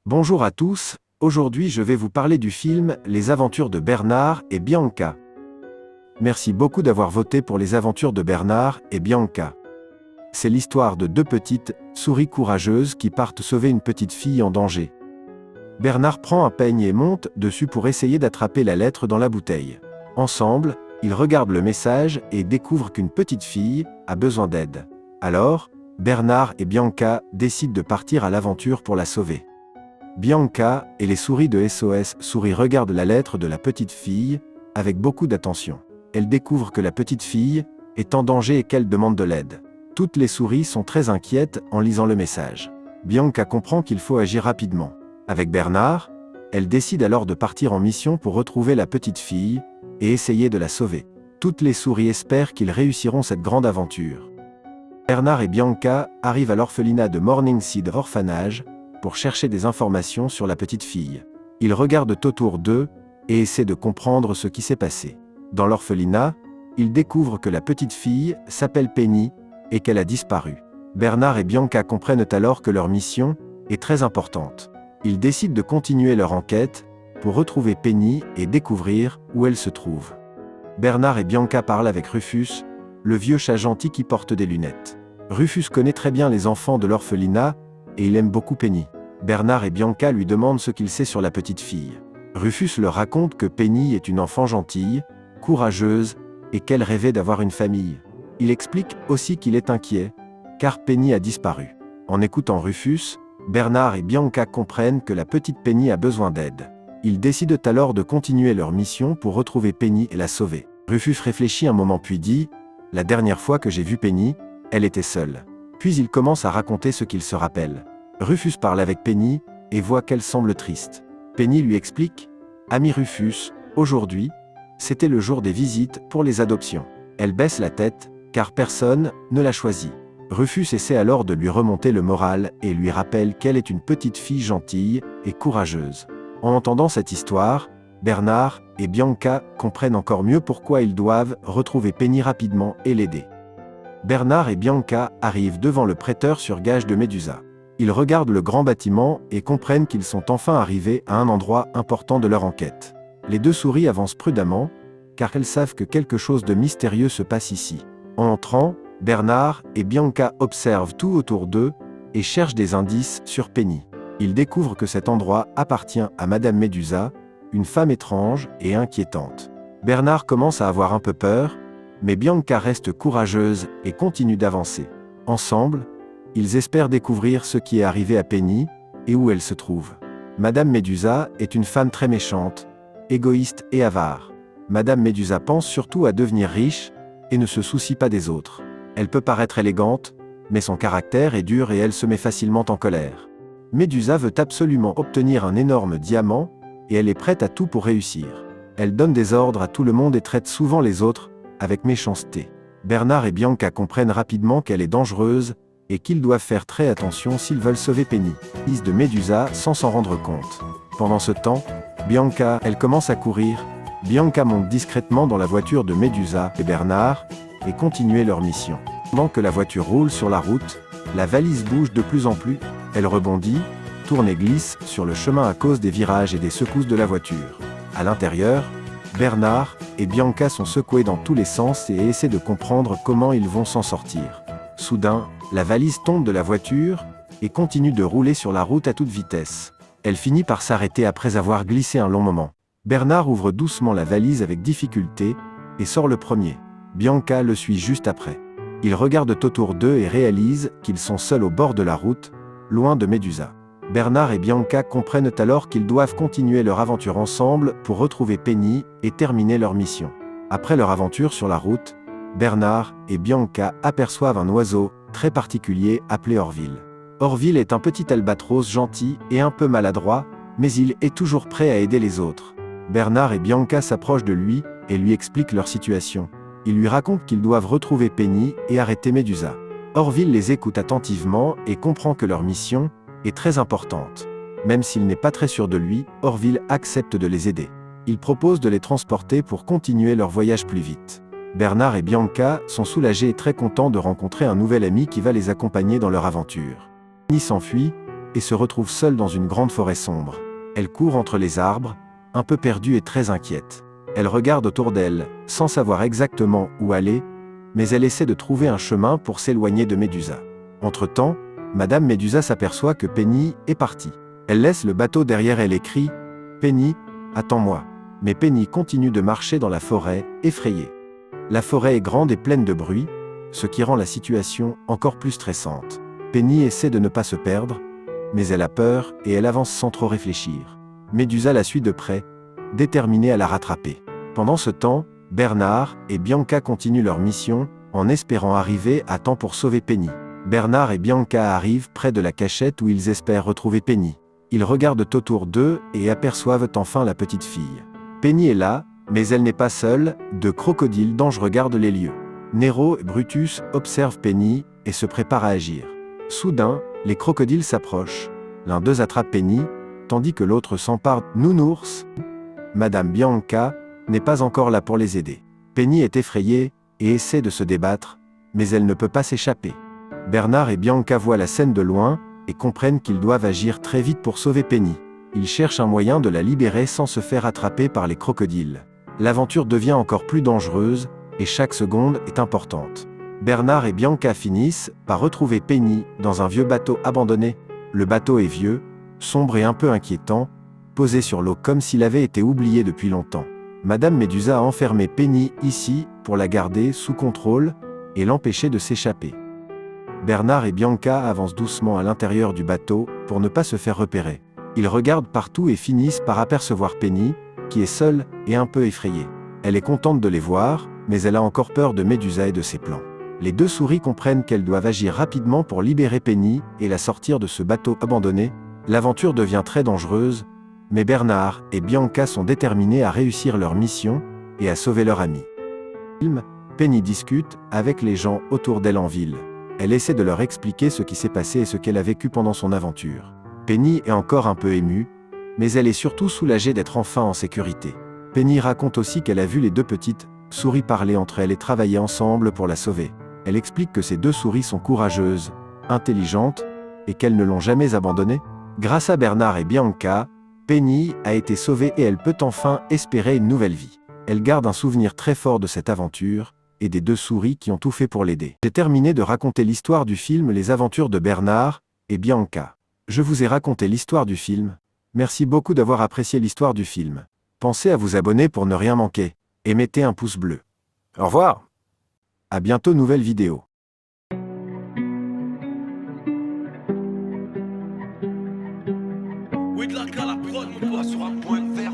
Bonjour à tous, aujourd'hui je vais vous parler du film Les aventures de Bernard et Bianca. Merci beaucoup d'avoir voté pour Les aventures de Bernard et Bianca. C'est l'histoire de deux petites souris courageuses qui partent sauver une petite fille en danger. Bernard prend un peigne et monte dessus pour essayer d'attraper la lettre dans la bouteille. Ensemble, ils regardent le message et découvrent qu'une petite fille a besoin d'aide. Alors, Bernard et Bianca décident de partir à l'aventure pour la sauver. Bianca et les souris de SOS Souris regardent la lettre de la petite fille avec beaucoup d'attention. Elles découvrent que la petite fille est en danger et qu'elle demande de l'aide. Toutes les souris sont très inquiètes en lisant le message. Bianca comprend qu'il faut agir rapidement. Avec Bernard, elle décide alors de partir en mission pour retrouver la petite fille et essayer de la sauver. Toutes les souris espèrent qu'ils réussiront cette grande aventure. Bernard et Bianca arrivent à l'orphelinat de Morningside Orphanage pour chercher des informations sur la petite fille. Ils regardent autour d'eux et essaient de comprendre ce qui s'est passé. Dans l'orphelinat, ils découvrent que la petite fille s'appelle Penny et qu'elle a disparu. Bernard et Bianca comprennent alors que leur mission est très importante. Ils décident de continuer leur enquête pour retrouver Penny et découvrir où elle se trouve. Bernard et Bianca parlent avec Rufus, le vieux chat gentil qui porte des lunettes. Rufus connaît très bien les enfants de l'orphelinat et il aime beaucoup Penny. Bernard et Bianca lui demandent ce qu'il sait sur la petite fille. Rufus leur raconte que Penny est une enfant gentille, courageuse et qu'elle rêvait d'avoir une famille. Il explique aussi qu'il est inquiet, car Penny a disparu. En écoutant Rufus, Bernard et Bianca comprennent que la petite Penny a besoin d'aide. Ils décident alors de continuer leur mission pour retrouver Penny et la sauver. Rufus réfléchit un moment puis dit « La dernière fois que j'ai vu Penny, elle était seule. » Puis il commence à raconter ce qu'il se rappelle. Rufus parle avec Penny et voit qu'elle semble triste. Penny lui explique « Ami Rufus, aujourd'hui, c'était le jour des visites pour les adoptions. » Elle baisse la tête, car personne ne l'a choisie. Rufus essaie alors de lui remonter le moral et lui rappelle qu'elle est une petite fille gentille et courageuse. En entendant cette histoire, Bernard et Bianca comprennent encore mieux pourquoi ils doivent retrouver Penny rapidement et l'aider. Bernard et Bianca arrivent devant le prêteur sur gage de Médusa. Ils regardent le grand bâtiment et comprennent qu'ils sont enfin arrivés à un endroit important de leur enquête. Les deux souris avancent prudemment, car elles savent que quelque chose de mystérieux se passe ici. En entrant, Bernard et Bianca observent tout autour d'eux et cherchent des indices sur Penny. Ils découvrent que cet endroit appartient à Madame Médusa, une femme étrange et inquiétante. Bernard commence à avoir un peu peur, mais Bianca reste courageuse et continue d'avancer. Ensemble, ils espèrent découvrir ce qui est arrivé à Penny et où elle se trouve. Madame Médusa est une femme très méchante, égoïste et avare. Madame Médusa pense surtout à devenir riche et ne se soucie pas des autres. Elle peut paraître élégante, mais son caractère est dur et elle se met facilement en colère. Médusa veut absolument obtenir un énorme diamant et elle est prête à tout pour réussir. Elle donne des ordres à tout le monde et traite souvent les autres avec méchanceté. Bernard et Bianca comprennent rapidement qu'elle est dangereuse et qu'ils doivent faire très attention s'ils veulent sauver Penny. Fils de Médusa sans s'en rendre compte. Pendant ce temps, Bianca, elle commence à courir. Bianca monte discrètement dans la voiture de Médusa et Bernard et continue leur mission. Pendant que la voiture roule sur la route, la valise bouge de plus en plus, elle rebondit, tourne et glisse sur le chemin à cause des virages et des secousses de la voiture. À l'intérieur, Bernard et Bianca sont secoués dans tous les sens et essaient de comprendre comment ils vont s'en sortir. Soudain, la valise tombe de la voiture et continue de rouler sur la route à toute vitesse. Elle finit par s'arrêter après avoir glissé un long moment. Bernard ouvre doucement la valise avec difficulté et sort le premier. Bianca le suit juste après. Ils regardent autour d'eux et réalisent qu'ils sont seuls au bord de la route, loin de Médusa. Bernard et Bianca comprennent alors qu'ils doivent continuer leur aventure ensemble pour retrouver Penny et terminer leur mission. Après leur aventure sur la route, Bernard et Bianca aperçoivent un oiseau très particulier appelé Orville. Orville est un petit albatros gentil et un peu maladroit, mais il est toujours prêt à aider les autres. Bernard et Bianca s'approchent de lui et lui expliquent leur situation. Ils lui racontent qu'ils doivent retrouver Penny et arrêter Médusa. Orville les écoute attentivement et comprend que leur mission est très importante. Même s'il n'est pas très sûr de lui, Orville accepte de les aider. Il propose de les transporter pour continuer leur voyage plus vite. Bernard et Bianca sont soulagés et très contents de rencontrer un nouvel ami qui va les accompagner dans leur aventure. Penny s'enfuit, et se retrouve seule dans une grande forêt sombre. Elle court entre les arbres, un peu perdue et très inquiète. Elle regarde autour d'elle, sans savoir exactement où aller, mais elle essaie de trouver un chemin pour s'éloigner de Médusa. Entre-temps, Madame Médusa s'aperçoit que Penny est partie. Elle laisse le bateau derrière elle et crie « Penny, attends-moi ». Mais Penny continue de marcher dans la forêt, effrayée. La forêt est grande et pleine de bruit, ce qui rend la situation encore plus stressante. Penny essaie de ne pas se perdre, mais elle a peur et elle avance sans trop réfléchir. Médusa la suit de près, déterminée à la rattraper. Pendant ce temps, Bernard et Bianca continuent leur mission, en espérant arriver à temps pour sauver Penny. Bernard et Bianca arrivent près de la cachette où ils espèrent retrouver Penny. Ils regardent autour d'eux et aperçoivent enfin la petite fille. Penny est là, mais elle n'est pas seule, deux crocodiles dangereux gardent les lieux. Nero et Brutus observent Penny et se préparent à agir. Soudain, les crocodiles s'approchent. L'un d'eux attrape Penny, tandis que l'autre s'empare de Nounours. Madame Bianca n'est pas encore là pour les aider. Penny est effrayée et essaie de se débattre, mais elle ne peut pas s'échapper. Bernard et Bianca voient la scène de loin et comprennent qu'ils doivent agir très vite pour sauver Penny. Ils cherchent un moyen de la libérer sans se faire attraper par les crocodiles. L'aventure devient encore plus dangereuse et chaque seconde est importante. Bernard et Bianca finissent par retrouver Penny dans un vieux bateau abandonné. Le bateau est vieux, sombre et un peu inquiétant, posé sur l'eau comme s'il avait été oublié depuis longtemps. Madame Médusa a enfermé Penny ici pour la garder sous contrôle et l'empêcher de s'échapper. Bernard et Bianca avancent doucement à l'intérieur du bateau pour ne pas se faire repérer. Ils regardent partout et finissent par apercevoir Penny, qui est seule et un peu effrayée. Elle est contente de les voir, mais elle a encore peur de Médusa et de ses plans. Les deux souris comprennent qu'elles doivent agir rapidement pour libérer Penny et la sortir de ce bateau abandonné. L'aventure devient très dangereuse, mais Bernard et Bianca sont déterminés à réussir leur mission et à sauver leur ami. Penny discute avec les gens autour d'elle en ville. Elle essaie de leur expliquer ce qui s'est passé et ce qu'elle a vécu pendant son aventure. Penny est encore un peu émue, mais elle est surtout soulagée d'être enfin en sécurité. Penny raconte aussi qu'elle a vu les deux petites souris parler entre elles et travailler ensemble pour la sauver. Elle explique que ces deux souris sont courageuses, intelligentes, et qu'elles ne l'ont jamais abandonnée. Grâce à Bernard et Bianca, Penny a été sauvée et elle peut enfin espérer une nouvelle vie. Elle garde un souvenir très fort de cette aventure, et des deux souris qui ont tout fait pour l'aider. J'ai terminé de raconter l'histoire du film Les Aventures de Bernard et Bianca. Je vous ai raconté l'histoire du film. Merci beaucoup d'avoir apprécié l'histoire du film. Pensez à vous abonner pour ne rien manquer, et mettez un pouce bleu. Au revoir. À bientôt, nouvelle vidéo. Oui, de la prod, mon poids sur un point vert.